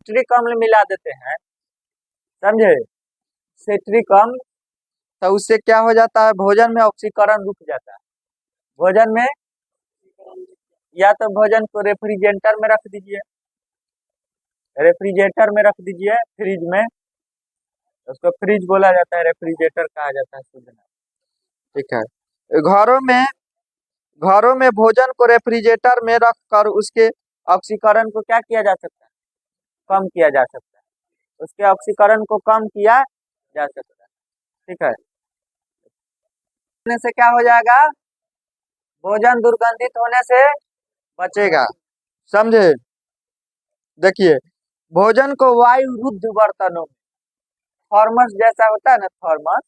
Citric अम्ल मिला देते हैं, समझे, सिट्रिक अम्ल, तो उससे क्या हो जाता है, भोजन में ऑक्सीकरण रुक जाता है। भोजन में, या तो भोजन को रेफ्रिजरेटर में रख दीजिए, रेफ्रिजरेटर में रख दीजिए, फ्रिज में, उसको फ्रिज बोला जाता है, रेफ्रिजरेटर कहा जाता है शुद्ध नाम, ठीक है। घरों में भोजन को रेफ्रिजरेटर में रख कर उसके ऑक्सीकरण को क्या किया जा सकता है, कम किया जा सकता है, उसके ऑक्सीकरण को कम किया जा सकता है, ठीक है। से क्या हो जाएगा, भोजन दुर्गंधित होने से बचेगा, समझे। देखिए, भोजन को वायु रुद्ध बर्तनों में, थर्मस जैसा होता है ना, थर्मस,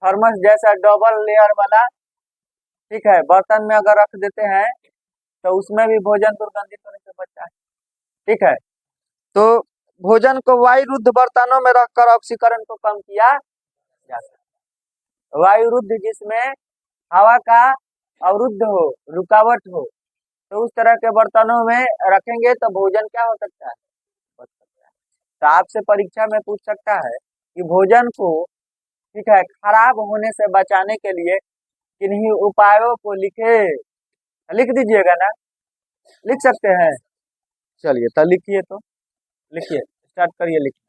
थर्मस जैसा डबल लेयर वाला, ठीक है, बर्तन में अगर रख देते हैं तो उसमें भी भोजन दुर्गंधित होने से बचता है, ठीक है। तो भोजन को वायु रुद्ध बर्तनों में रखकर ऑक्सीकरण को कम किया जा सकता है। वायु रुद्ध जिसमें हवा का अवरुद्ध हो, रुकावट हो, तो उस तरह के बर्तनों में रखेंगे तो भोजन क्या हो सकता है, बच सकता है। तो आपसे परीक्षा में पूछ सकता है कि भोजन को, ठीक है, खराब होने से बचाने के लिए किन्हीं उपायों को लिखे, लिख दीजिएगा ना, लिख सकते हैं, चलिए तो लिखिए, तो लिखिए, स्टार्ट करिए लिखिए।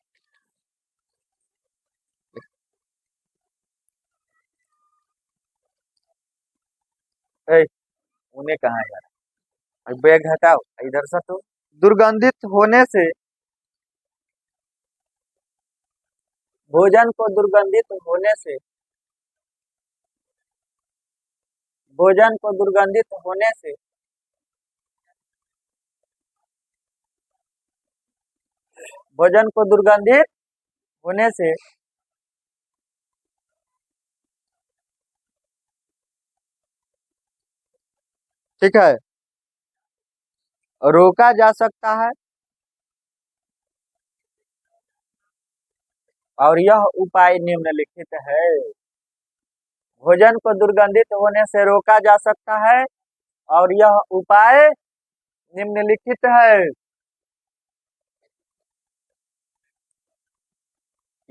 उन्हें कहाँ यार, बैग हटाओ इधर से, तो दुर्गंधित होने से, भोजन को दुर्गंधित होने से, भोजन को दुर्गंधित होने से, भोजन को दुर्गंधित होने से ठीक है, रोका जा सकता है, और यह उपाय निम्नलिखित है। भोजन को दुर्गंधित होने से रोका जा सकता है और यह उपाय निम्नलिखित है।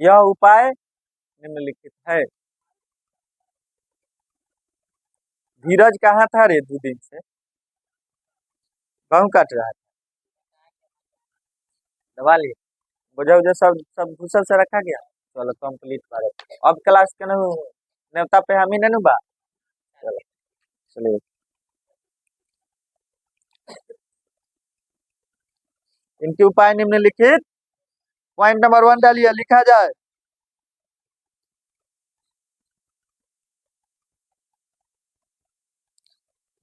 यह उपाय निम्नलिखित है। धीरज कहाँ था रे, 2 दिन से गेहूं काट रहा था, दबा लिए, बुझा उझा सब सब घुसल से रखा गया। चलो कंप्लीट बारे, अब क्लास के नेवता पे हम ही नहीं बा, चलो चलिए। इनके उपाय निम्नलिखित, पॉइंट नंबर 1 डालिए, लिखा जाए।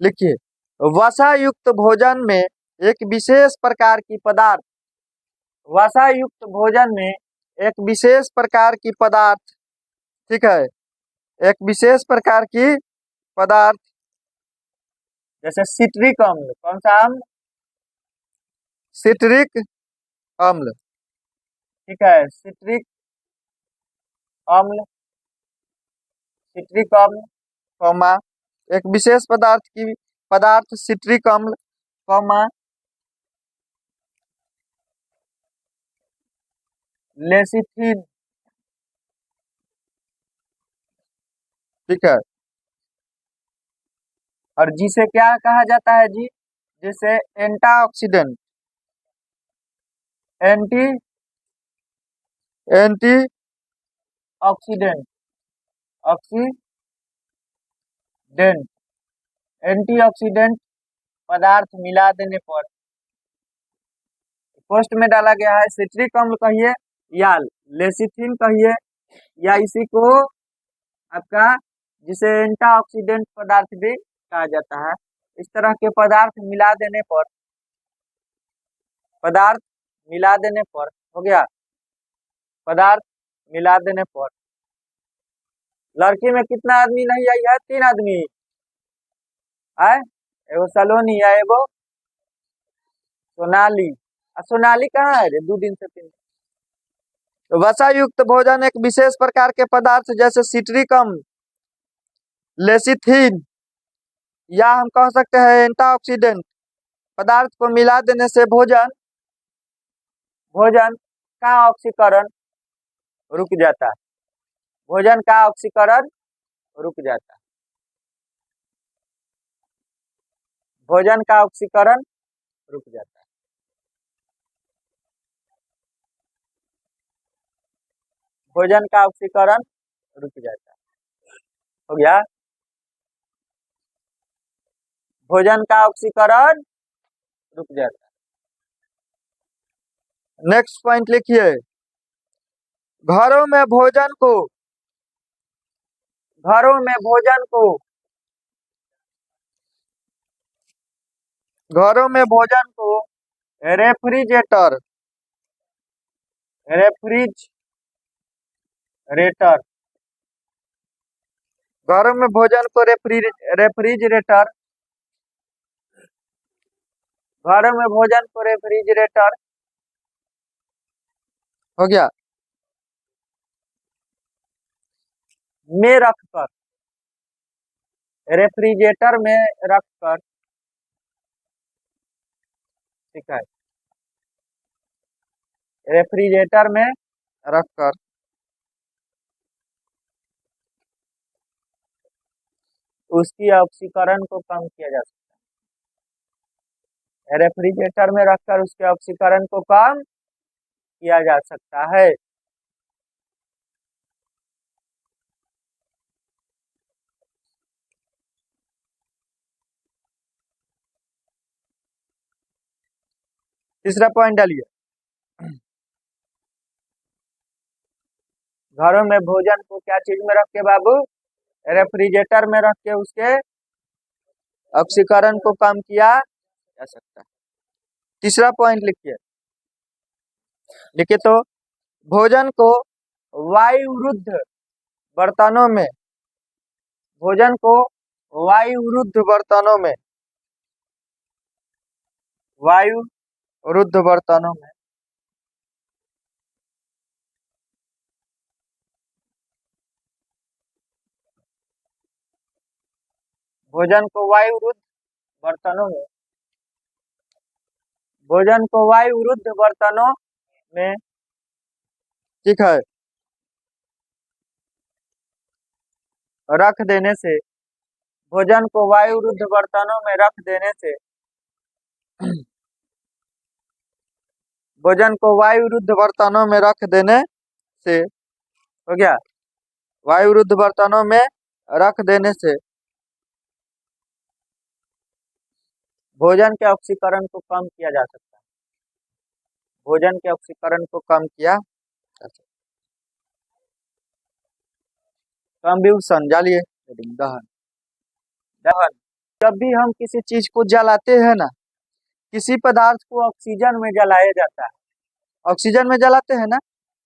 लिखिए, वसा युक्त भोजन में एक विशेष प्रकार की पदार्थ, वसा युक्त भोजन में एक विशेष प्रकार की पदार्थ, ठीक है, एक विशेष प्रकार की पदार्थ, जैसे सिट्रिक अम्ल, कौन सा अम्ल, सिट्रिक अम्ल, ठीक है, सिट्रिक अम्ल, सिट्रिक अम्ल, कौमा, एक विशेष पदार्थ की पदार्थ सिट्रिक अम्ल, कौमा, लेसिथिन, ठीक है, और जिसे क्या कहा जाता है जी, जिसे antioxidant, anti anti oxidant, oxidant, antioxidant पदार्थ मिला देने पर, पोस्ट में डाला गया है, सिट्रिक अम्ल कहिए या लेसिथिन कहिए, या इसी को आपका, जिसे एंटीऑक्सीडेंट पदार्थ भी कहा जाता है, इस तरह के पदार्थ मिला देने पर, पदार्थ मिला देने पर, हो गया, पदार्थ मिला देने पर, लड़की में कितना आदमी नहीं आई है, 3 आदमी आए, एगो सलोनी है, एगो सोनाली, सोनाली कहाँ है रे, 2 दिन से 3 दिन। तो वसा युक्त भोजन एक विशेष प्रकार के पदार्थ जैसे सिट्रिक अम्ल, लेसिथिन, या हम कह सकते हैं एंटीऑक्सीडेंट पदार्थ को मिला देने से भोजन भोजन का ऑक्सीकरण रुक जाता है, भोजन का ऑक्सीकरण रुक जाता है, भोजन का ऑक्सीकरण रुक जाता है। भोजन का ऑक्सीकरण रुक जाता है। हो गया, भोजन का ऑक्सीकरण रुक जाता है। नेक्स्ट पॉइंट लिखिए, घरों में भोजन को, घरों में भोजन को, घरों में भोजन को रेफ्रिजरेटर, रेफ्रिजरेटर, घरों में भोजन को रेफ्रिजरेटर, घरों में भोजन को रेफ्रिजरेटर, हो गया, में रखकर, रेफ्रिजरेटर में रखकर, ठीक है, रेफ्रिजरेटर में रखकर उसकी ऑक्सीकरण को कम किया जा सकता है, रेफ्रिजरेटर में रखकर उसके ऑक्सीकरण को कम किया जा सकता है। तीसरा पॉइंट डालिए, घरों में भोजन को क्या चीज में रख के बाबू, रेफ्रिजरेटर में रख के उसके ऑक्सीकरण को कम किया जा सकता है। तीसरा पॉइंट लिखिए, लिखिए तो, भोजन को वायुरुद्ध बर्तनों में, भोजन को वायुरुद्ध बर्तनों में, वायुरुद्ध बर्तनों में, भोजन को वायुरुद्ध बर्तनों में, भोजन को वायुरुद्ध बर्तनों में, ठीक है, रख देने से, भोजन को वायुरुद्ध बर्तनों में रख देने से, भोजन को वायुरुद्ध बर्तनों में रख देने से, हो गया, वायुरुद्ध बर्तनों में रख देने से भोजन के ऑक्सीकरण को कम किया जा सकता है, भोजन के ऑक्सीकरण को कम किया जा सकता है। कंब्यूशन जालिए, दहन, दहन, जब भी हम किसी चीज को जलाते हैं ना, किसी पदार्थ को ऑक्सीजन में जलाया जाता है, ऑक्सीजन में जलाते हैं ना,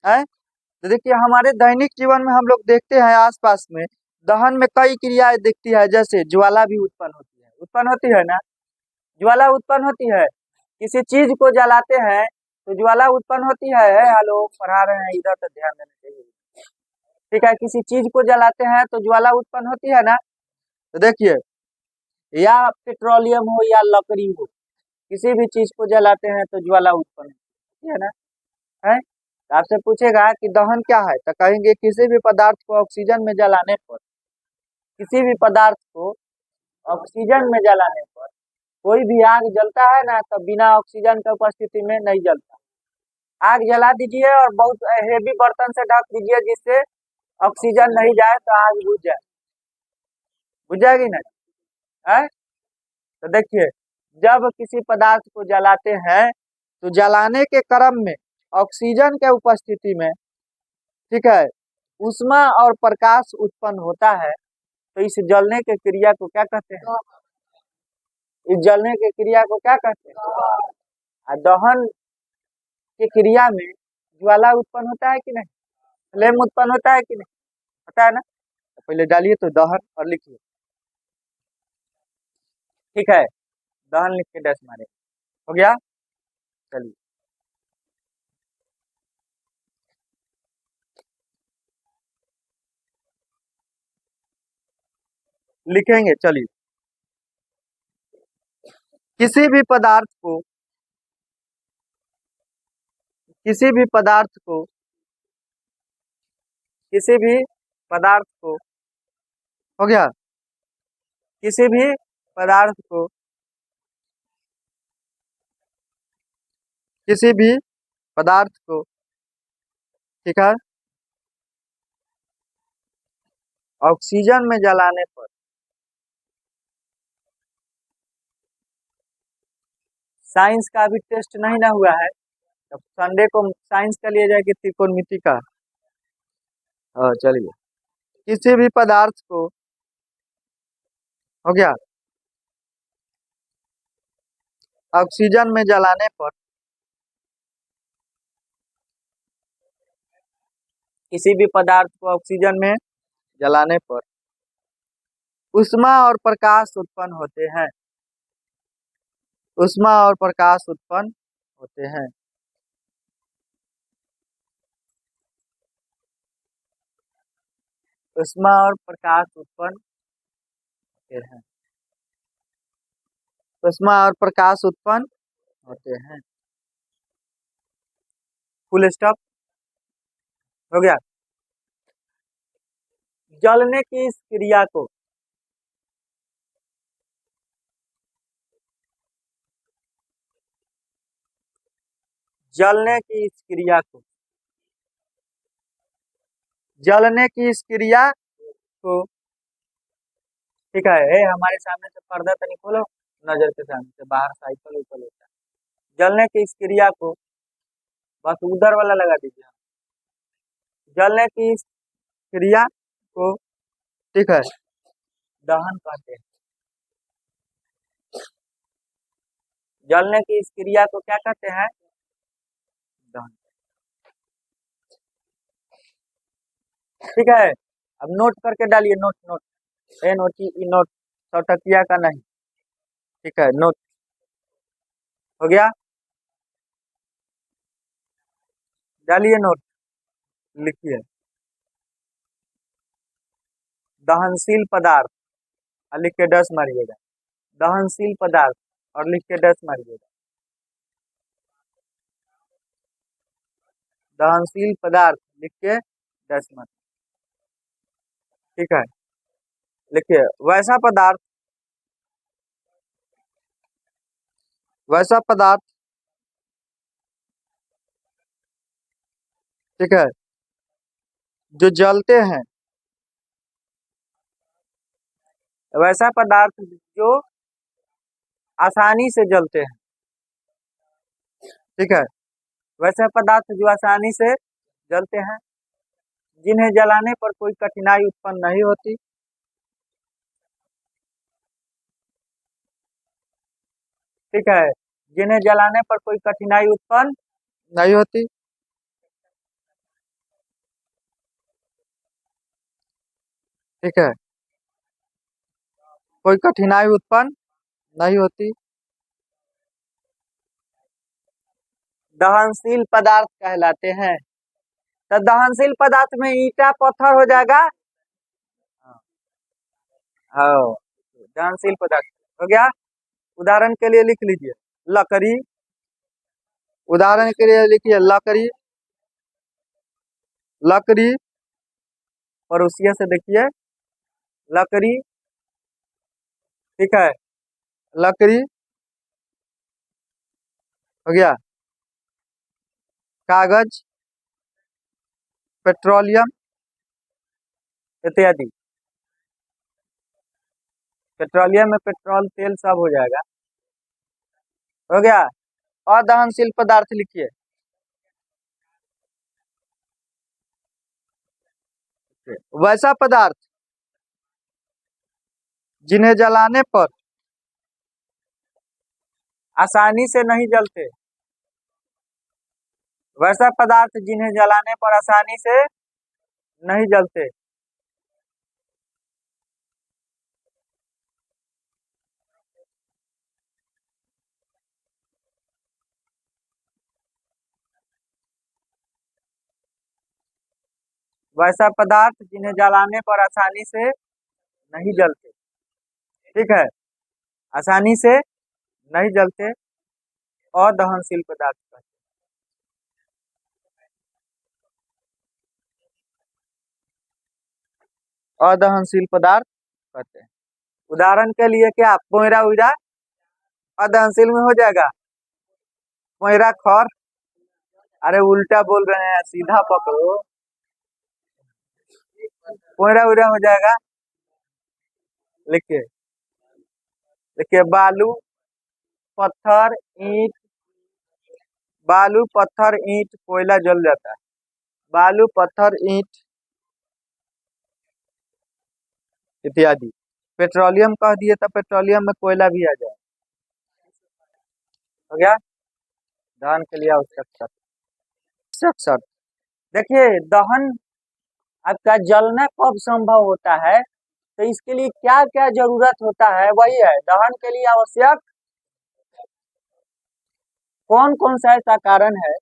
है तो देखिए हमारे दैनिक जीवन में हम लोग देखते हैं आसपास में दहन में कई क्रियाएं दिखती है, जैसे ज्वाला भी उत्पन्न होती है, उत्पन्न होती है ना, ज्वाला उत्पन्न होती है, किसी चीज को जलाते हैं तो ज्वाला उत्पन्न होती है। हेलो, पढ़ा रहे हैं इधर तो ध्यान देना चाहिए, ठीक है, किसी चीज को जलाते हैं तो ज्वाला उत्पन्न होती है ना, तो देखिए या पेट्रोलियम हो या लकड़ी हो, किसी भी चीज को जलाते हैं तो ज्वाला उत्पन्न होती है ना, है, आपसे पूछेगा कि दहन क्या है, तो कहेंगे किसी भी पदार्थ को ऑक्सीजन में जलाने पर, किसी भी पदार्थ को ऑक्सीजन में जलाने पर कोई भी आग जलता है ना, तो बिना ऑक्सीजन के उपस्थिति में नहीं जलता। आग जला दीजिए और बहुत हेवी बर्तन से ढक दीजिए जिससे ऑक्सीजन नहीं जाए तो आग बुझ जाए, बुझ जाएगी ना, है, तो देखिए जब किसी पदार्थ को जलाते हैं तो जलाने के क्रम में ऑक्सीजन के उपस्थिति में, ठीक है, ऊष्मा और प्रकाश उत्पन्न होता है, तो इस जलने के क्रिया को क्या कहते हैं, इस जलने के क्रिया को क्या कहते हैं। दहन की क्रिया में ज्वाला उत्पन्न होता है कि नहीं, फ्लेम उत्पन्न होता है कि नहीं, होता है ना, तो पहले डालिए तो दहन और लिखिए, ठीक है, दहन लिख के डैश मारे, हो गया, चलिए लिखेंगे, चलिए, किसी भी पदार्थ को, किसी भी पदार्थ को किसी भी पदार्थ को हो गया, किसी भी पदार्थ को किसी भी पदार्थ को ठीक है, ऑक्सीजन में जलाने पर साइंस का अभी टेस्ट नहीं ना हुआ है, तो संडे को साइंस का लिया जाएगा त्रिकोणमिति का। हाँ चलिए, किसी भी पदार्थ को हो गया, ऑक्सीजन में जलाने पर किसी भी पदार्थ को ऑक्सीजन में जलाने पर ऊष्मा और प्रकाश उत्पन्न होते हैं। ऊष्मा और प्रकाश उत्पन्न होते हैं। ऊष्मा और प्रकाश उत्पन्न होते हैं। ऊष्मा और प्रकाश उत्पन्न होते हैं। फुल स्टॉप हो गया। जलने की इस क्रिया को जलने की इस क्रिया को जलने की इस क्रिया को ठीक है, हमारे सामने से पर्दा तो नहीं खोलो, नजर के सामने से बाहर साइकिल ऊपर होता है। जलने की इस क्रिया को बस उधर वाला लगा दीजिए। जलने की इस क्रिया को ठीक है दहन कहते हैं। जलने की इस क्रिया को क्या कहते हैं? दहन। ठीक है, अब नोट करके डालिए, नोट नोट NOT नोट, सौटकिया का नहीं। ठीक है, नोट हो गया, डालिए नोट, लिखिए दहनशील पदार्थ और लिख के डस मारिएगा। दहनशील पदार्थ और लिख के डस मारिएगा। दहनशील पदार्थ लिख के डस मार। ठीक है, लिखिए वैसा पदार्थ ठीक है जो जलते हैं, वैसा पदार्थ जो आसानी से जलते हैं। ठीक है, वैसे पदार्थ जो आसानी से जलते हैं, जिन्हें जलाने पर कोई कठिनाई उत्पन्न नहीं होती। ठीक है, जिन्हें जलाने पर कोई कठिनाई उत्पन्न नहीं होती। ठीक है, कोई कठिनाई उत्पन्न नहीं होती, दहनशील पदार्थ कहलाते हैं। तो दहनशील पदार्थ में ईंटा पत्थर हो जाएगा। हाँ, दहनशील पदार्थ हो गया। उदाहरण के लिए लिख लीजिए लकड़ी। उदाहरण के लिए लिखिए लकड़ी। लकड़ी पड़ोसिया से देखिए, लकड़ी ठीक है, लकड़ी हो गया, कागज, पेट्रोलियम इत्यादि। पेट्रोलियम में पेट्रोल तेल सब हो जाएगा। हो गया। अदहनशील पदार्थ लिखिए, वैसा पदार्थ जिन्हें जलाने पर आसानी से नहीं जलते। वैसा पदार्थ जिन्हें जलाने पर आसानी से नहीं जलते। वैसा पदार्थ जिन्हें जलाने पर आसानी से नहीं जलते। ठीक है, आसानी से नहीं जलते, अदहनशील पदार्थ कहते हैं। अदहनशील पदार्थ कहते हैं। उदाहरण के लिए क्या पोयरा उरा अदहनशील में हो जाएगा। पोयरा खर, अरे उल्टा बोल रहे हैं, सीधा पकड़ो। पोयरा उरा हो जाएगा। लिखिए लिखिए बालू पत्थर ईंट, बालू पत्थर ईंट कोयला जल जाता है। बालू पत्थर ईंट इत्यादि। पेट्रोलियम कह दिए तो पेट्रोलियम में कोयला भी आ जाए। हो गया। दहन के लिए आवश्यक शर्त देखिए, दहन आपका जलना कब संभव होता है, तो इसके लिए क्या क्या जरूरत होता है, वही है दहन के लिए आवश्यक कौन कौन सा ऐसा कारण है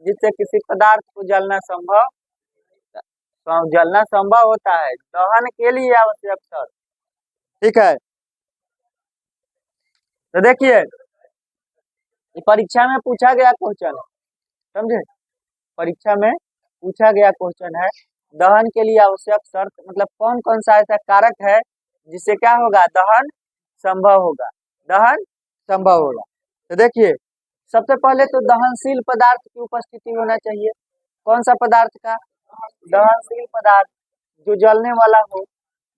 जिससे किसी पदार्थ को जलना संभव होता है। दहन के लिए आवश्यक शर्त, ठीक है। तो देखिए परीक्षा में पूछा गया क्वेश्चन, समझे, परीक्षा में पूछा गया क्वेश्चन है दहन के लिए आवश्यक शर्त, मतलब कौन कौन सा ऐसा कारक है जिससे क्या होगा, दहन संभव होगा, दहन संभव होगा। तो देखिए सबसे पहले तो दहनशील पदार्थ की उपस्थिति होना चाहिए। कौन सा पदार्थ का, दहनशील पदार्थ जो जलने वाला हो।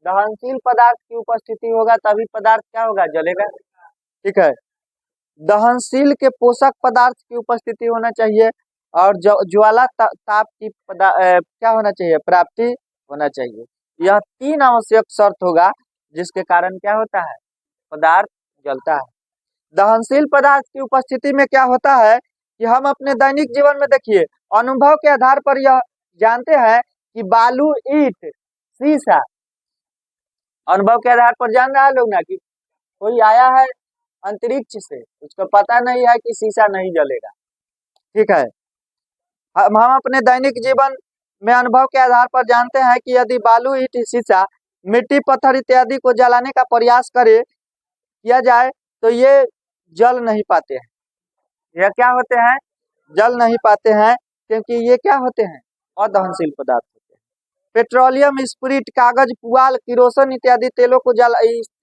दहनशील पदार्थ की उपस्थिति होगा तभी पदार्थ क्या होगा, जलेगा, ठीक है। दहनशील के पोषक पदार्थ की उपस्थिति होना चाहिए और ज्वाला ताप की क्या होना चाहिए, प्राप्ति होना चाहिए। यह तीन आवश्यक शर्त होगा जिसके कारण क्या होता है, पदार्थ जलता है। दहनशील पदार्थ की उपस्थिति में क्या होता है कि हम अपने दैनिक जीवन में देखिए अनुभव के आधार पर यह जानते हैं कि बालू ईंट सीसा, अनुभव के आधार पर जान रहा है लोग ना कि कोई आया है अंतरिक्ष से, उसको पता नहीं है कि शीशा नहीं जलेगा, ठीक है। हम अपने दैनिक जीवन में अनुभव के आधार पर जानते हैं कि यदि बालू ईंट शीशा मिट्टी पत्थर इत्यादि को जलाने का प्रयास किया जाए तो ये जल नहीं पाते हैं। यह क्या होते हैं, जल नहीं पाते हैं, क्योंकि ये क्या होते हैं, अदहनशील पदार्थ होते हैं। पेट्रोलियम स्पिरिट, कागज, पुआल, किरोसिन इत्यादि तेलों को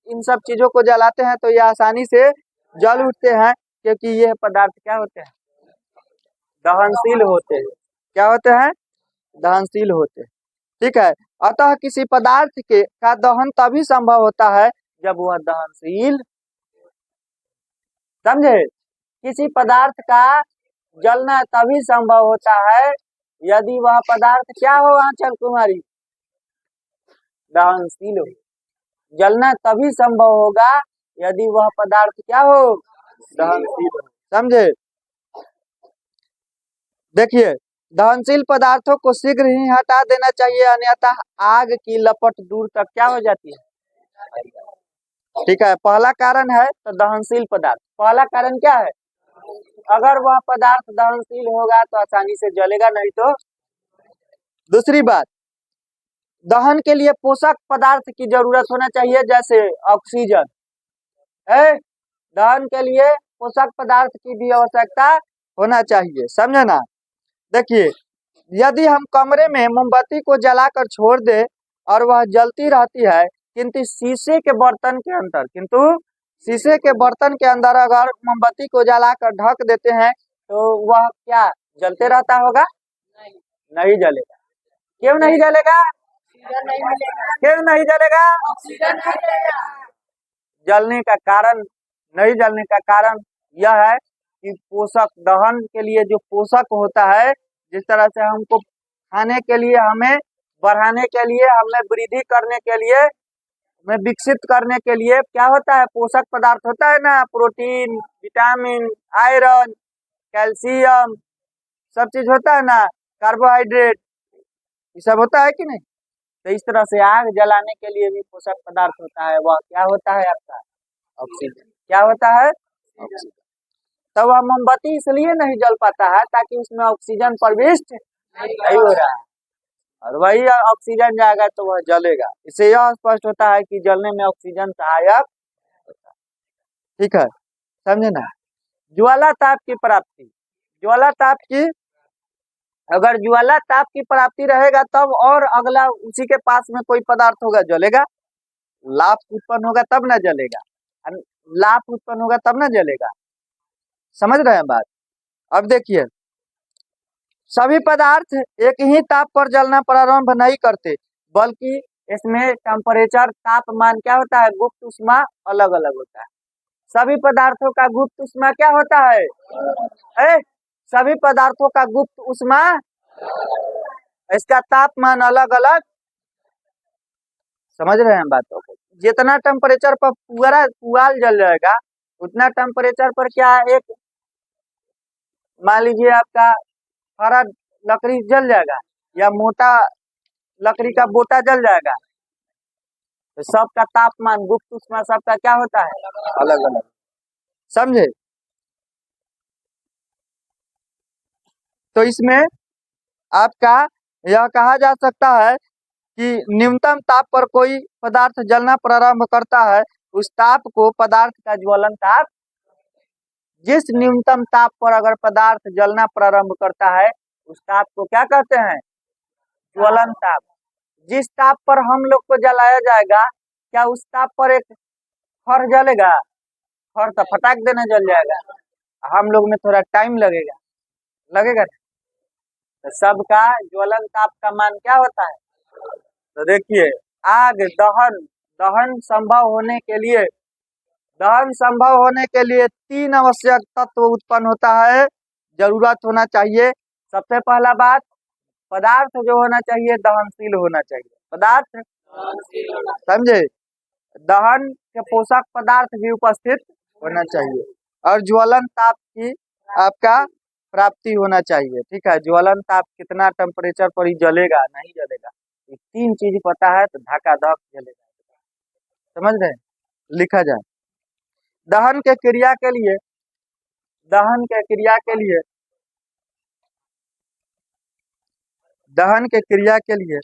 इन सब चीजों को जलाते हैं तो ये आसानी से जल उठते हैं, क्योंकि ये पदार्थ क्या होते हैं, दहनशील होते हैं। क्या होते हैं, दहनशील होते हैं, ठीक है। अतः किसी पदार्थ का दहन तभी संभव होता है जब वह दहनशील, समझे, किसी पदार्थ का जलना तभी संभव होता है यदि वह पदार्थ क्या हो, आंचल कुमारी, दहनशील हो। जलना तभी संभव होगा यदि वह पदार्थ क्या हो, दहनशील हो, समझे। देखिए दहनशील पदार्थों को शीघ्र ही हटा देना चाहिए, अन्यथा आग की लपट दूर तक क्या हो जाती है, ठीक है। पहला कारण है तो दहनशील पदार्थ, पहला कारण क्या है, अगर वह पदार्थ दहनशील होगा तो आसानी से जलेगा, नहीं तो। दूसरी बात, दहन के लिए पोषक पदार्थ की जरूरत होना चाहिए, जैसे ऑक्सीजन है, दहन के लिए पोषक पदार्थ की भी आवश्यकता होना चाहिए, समझे ना। देखिए यदि हम कमरे में मोमबत्ती को जलाकर छोड़ दे और वह जलती रहती है, किंतु शीशे के बर्तन के अंदर अगर मोमबत्ती को जलाकर ढक देते हैं तो वह क्या जलते रहता होगा, नहीं जलेगा। क्यों नहीं जलेगा, क्यों नहीं जलेगा, जलने का कारण, नहीं जलने का कारण यह है कि पोषक, दहन के लिए जो पोषक होता है, जिस तरह से हमको खाने के लिए, हमें बढ़ाने के लिए, हमें वृद्धि करने के लिए, हमें विकसित करने के लिए क्या होता है, पोषक पदार्थ होता है ना, प्रोटीन, विटामिन, आयरन, कैल्शियम, सब चीज होता है ना, कार्बोहाइड्रेट, ये सब होता है कि नहीं। तो इस तरह से आग जलाने के लिए भी पोषक पदार्थ होता है, वह क्या होता है आपका, ऑक्सीजन। क्या होता है, ऑक्सीजन। तो वह मोमबत्ती इसलिए नहीं जल पाता है ताकि उसमें ऑक्सीजन प्रविष्ट नहीं हो रहा है, और वही ऑक्सीजन जाएगा तो वह जलेगा। इससे यह स्पष्ट होता है कि जलने में ऑक्सीजन सहायक होता है, ठीक है, समझे ना। ज्वाला ताप की प्राप्ति, ज्वाला ताप की अगर ज्वाला ताप की प्राप्ति रहेगा तब, और अगला उसी के पास में कोई पदार्थ होगा जलेगा, लाभ उत्पन्न होगा तब ना जलेगा, लाभ उत्पन्न होगा तब ना जलेगा। समझ रहे हैं बात। अब देखिए, सभी पदार्थ एक ही ताप पर जलना प्रारंभ नहीं करते, बल्कि इसमें टेम्परेचर तापमान क्या होता है, गुप्त उष्मा अलग अलग होता है। सभी पदार्थों का गुप्त उष्मा क्या होता है, सभी पदार्थों का गुप्त उष्मा, इसका तापमान अलग अलग। समझ रहे हैं बातों को। जितना टेम्परेचर पर पूरा पुआल जल जाएगा, उतना टेम्परेचर पर क्या है, एक मान लीजिए आपका हरा लकड़ी जल जाएगा या मोटा लकड़ी का बोटा जल जाएगा, तो सबका तापमान गुप्त उष्मा सबका क्या होता है, अलग अलग। समझे। तो इसमें आपका यह कहा जा सकता है कि न्यूनतम ताप पर कोई पदार्थ जलना प्रारंभ करता है, उस ताप को पदार्थ का ज्वलन ताप, जिस न्यूनतम ताप पर अगर पदार्थ जलना प्रारंभ करता है उस ताप को क्या कहते हैं, ज्वलन ताप। जिस ताप पर हम लोग को जलाया जाएगा, क्या उस ताप पर एक खर जलेगा, खर तो फटाक देना जल जाएगा, हम लोग में थोड़ा टाइम लगेगा, लगेगा। तो सबका ज्वलन ताप का मान क्या होता है। तो देखिए, आग दहन, दहन संभव होने के लिए, दहन संभव होने के लिए तीन आवश्यक तत्व उत्पन्न होता है, जरूरत होना चाहिए। सबसे पहला बात, पदार्थ जो होना चाहिए दहनशील होना चाहिए, पदार्थ समझे, दहन के पोषक पदार्थ भी उपस्थित होना चाहिए, और ज्वलन ताप की आपका प्राप्ति होना चाहिए। ठीक है, ज्वलन ताप कितना टेम्परेचर पर ही जलेगा, नहीं जलेगा, ये तीन चीज पता है तो धकाधक जलेगा। समझ रहे हैं, लिखा जाए। दहन के क्रिया के लिए, दहन के क्रिया के लिए, दहन के क्रिया के लिए,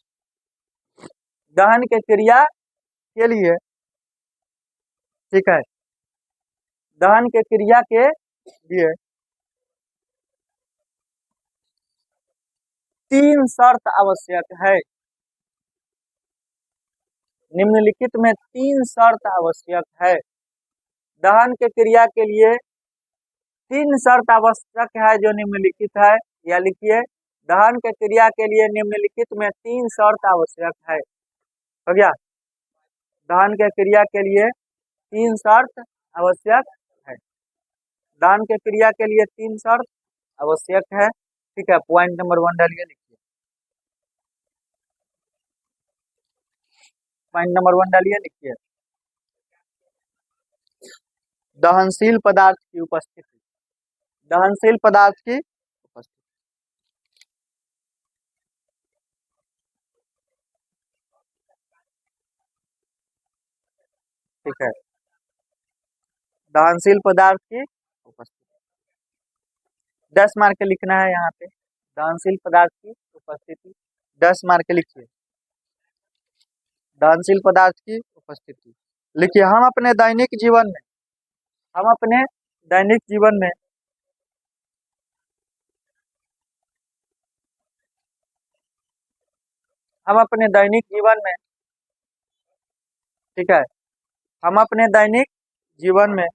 दहन के क्रिया के लिए, ठीक है, दहन के क्रिया के लिए तीन शर्त आवश्यक है। निम्नलिखित में तीन शर्त आवश्यक है। दहन के क्रिया के लिए तीन शर्त आवश्यक है जो निम्नलिखित है, या लिखिए, दहन के क्रिया के लिए निम्नलिखित में तीन शर्त आवश्यक है। हो गया, दहन के क्रिया के लिए तीन शर्त आवश्यक है, दहन के क्रिया के लिए तीन शर्त आवश्यक है। ठीक है, पॉइंट नंबर 1 डालिए, लिखिए, पॉइंट नंबर 1 डालिए, लिखिए, दहनशील पदार्थ की उपस्थिति, दहनशील पदार्थ की उपस्थिति। ठीक है, दहनशील पदार्थ की उपस्थिति 10 मार्क लिखना है यहाँ पे। दहनशील पदार्थ की उपस्थिति 10 मार्क लिखिए, दहनशील पदार्थ की उपस्थिति लिखिए। हम अपने दैनिक जीवन में, हम अपने दैनिक जीवन में हम अपने दैनिक जीवन में, ठीक है, हम अपने दैनिक जीवन में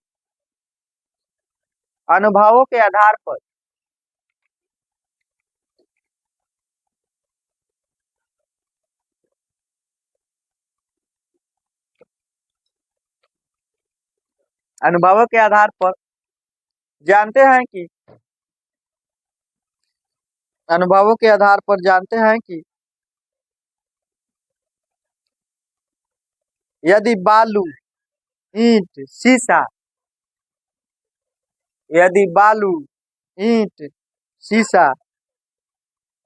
अनुभवों के आधार पर, अनुभवों के आधार पर जानते हैं कि, अनुभवों के आधार पर जानते हैं कि यदि बालू, ईंट, शीशा, यदि बालू, ईंट, शीशा,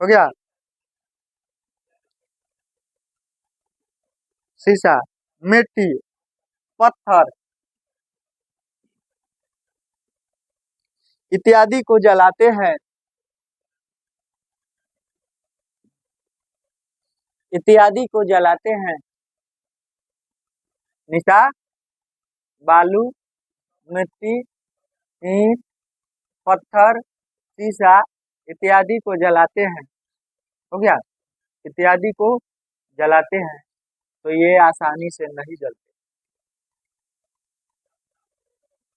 हो गया, शीशा, मिट्टी, पत्थर इत्यादि को जलाते हैं, इत्यादि को जलाते हैं, निशा, बालू, मिट्टी, ईंट, पत्थर, शीशा इत्यादि को जलाते हैं, हो गया, इत्यादि को जलाते हैं तो ये आसानी से नहीं जलते,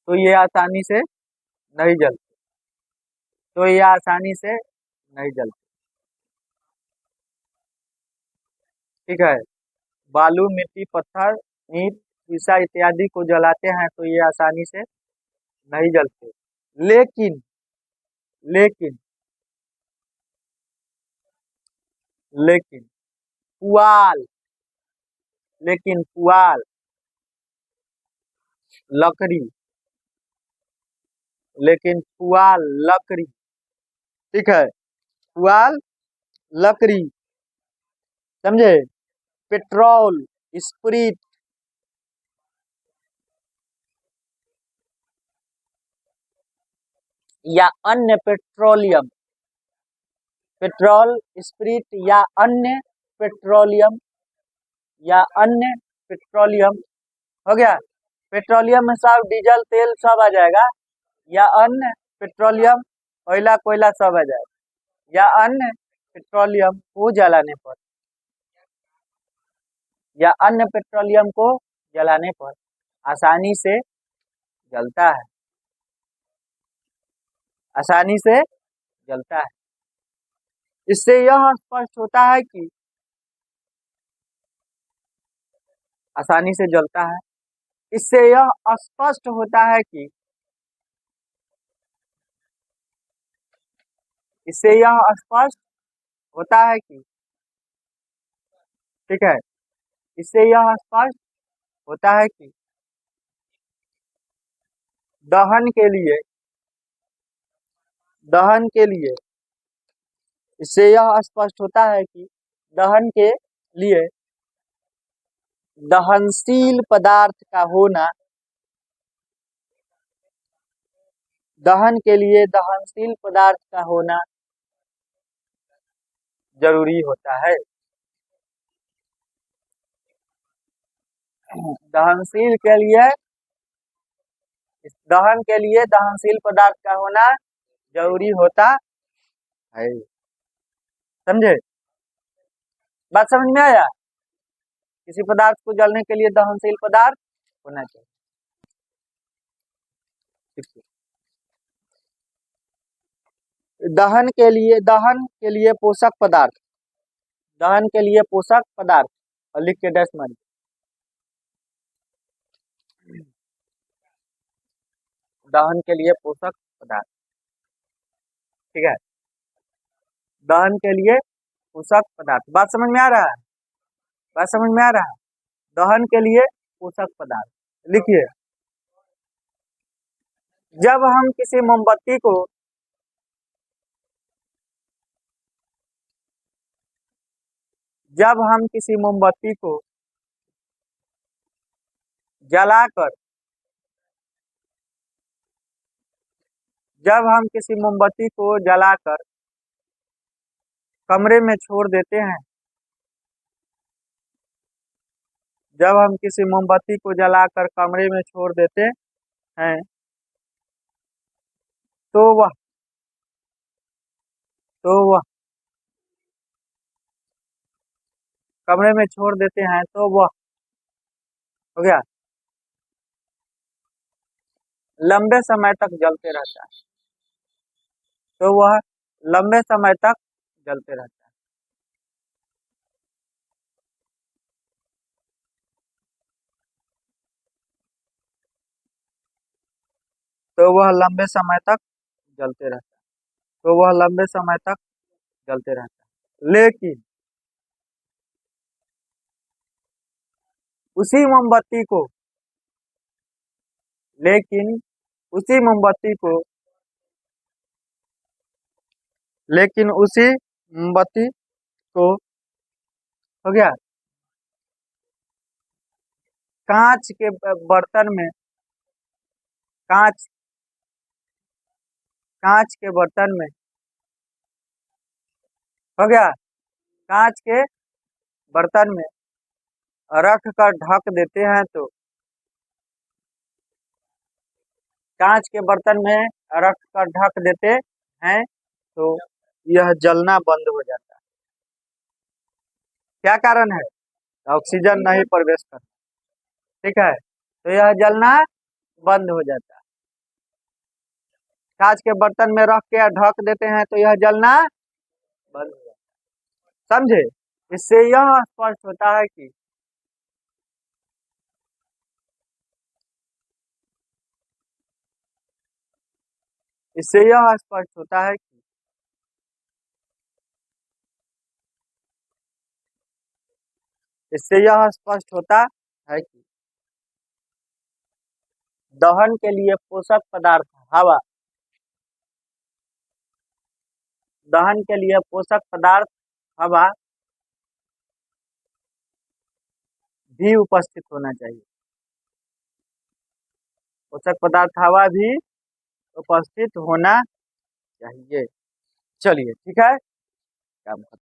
तो ये आसानी से नहीं जलते, तो ये आसानी से नहीं जलते। ठीक है, बालू, मिट्टी, पत्थर, ईंट, शीशा इत्यादि को जलाते हैं तो ये आसानी से नहीं जलते। लेकिन लेकिन लेकिन पुआल, लेकिन पुआल, लकड़ी, लेकिन पुआल, लकड़ी, ठीक है, पुआल, लकड़ी, समझे, पेट्रोल, स्प्रिट, या अन्य पेट्रोलियम, पेट्रोल, स्प्रिट या अन्य पेट्रोलियम, या अन्य पेट्रोलियम, हो गया, पेट्रोलियम में सब डीजल तेल सब आ जाएगा, या अन्य पेट्रोलियम, कोयला कोयला सब आ जाएगा, या अन्य पेट्रोलियम को जलाने पर, या अन्य पेट्रोलियम को जलाने पर आसानी से जलता है, आसानी से जलता है। इससे यह स्पष्ट होता है कि आसानी से जलता है, इससे यह स्पष्ट होता है कि, इससे यह स्पष्ट होता है कि, ठीक है, इससे यह स्पष्ट होता है कि दहन के लिए, दहन के लिए, इससे यह स्पष्ट होता है कि दहन के लिए दहनशील पदार्थ का होना, दहन के लिए दहनशील पदार्थ का होना जरूरी होता है। दहनशील के लिए, दहन के लिए दहनशील पदार्थ का होना जरूरी होता है, समझे, बात समझ में आया। किसी पदार्थ को जलने के लिए दहनशील पदार्थ होना चाहिए। दहन के लिए, दहन के लिए पोषक पदार्थ, दहन के लिए पोषक पदार्थ, और लिख के डैश मारिए। दहन के लिए पोषक पदार्थ, ठीक है, दहन के लिए पोषक पदार्थ, बात समझ में आ रहा है, बात समझ में आ रहा है। दहन के लिए पोषक पदार्थ लिखिए, जब हम किसी मोमबत्ती को, जब हम किसी मोमबत्ती को जलाकर, जब हम किसी मोमबत्ती को जलाकर कमरे में छोड़ देते हैं, जब हम किसी मोमबत्ती को जलाकर कमरे में छोड़ देते हैं तो वह, तो वह कमरे में छोड़ देते हैं तो वह, हो गया, लंबे समय तक जलते रहता है, तो वह लंबे समय तक जलते रहता है। तो वह लंबे समय तक जलते रहता है, तो वह लंबे समय तक जलते रहता है। लेकिन उसी मोमबत्ती को, लेकिन उसी मोमबत्ती को, लेकिन उसी मोमबत्ती को, हो गया, कांच के बर्तन में, कांच, कांच के बर्तन में, हो गया, कांच के बर्तन में रख कर ढक देते हैं तो, कांच के बर्तन में रख कर ढक देते हैं तो यह जलना बंद हो जाता है। क्या कारण है? ऑक्सीजन नहीं प्रवेश करता। ठीक है, तो यह जलना बंद हो जाता है। कांच के बर्तन में रख के ढक देते हैं तो यह जलना बंद हो जाता है। समझे? इससे यह स्पष्ट होता है कि इससे यह स्पष्ट होता है कि इससे यह स्पष्ट होता है कि दहन के लिए पोषक पदार्थ हवा, दहन के लिए पोषक पदार्थ हवा भी उपस्थित होना चाहिए। पोषक पदार्थ हवा भी उपस्थित होना चाहिए। चलिए ठीक है, काम खत्म।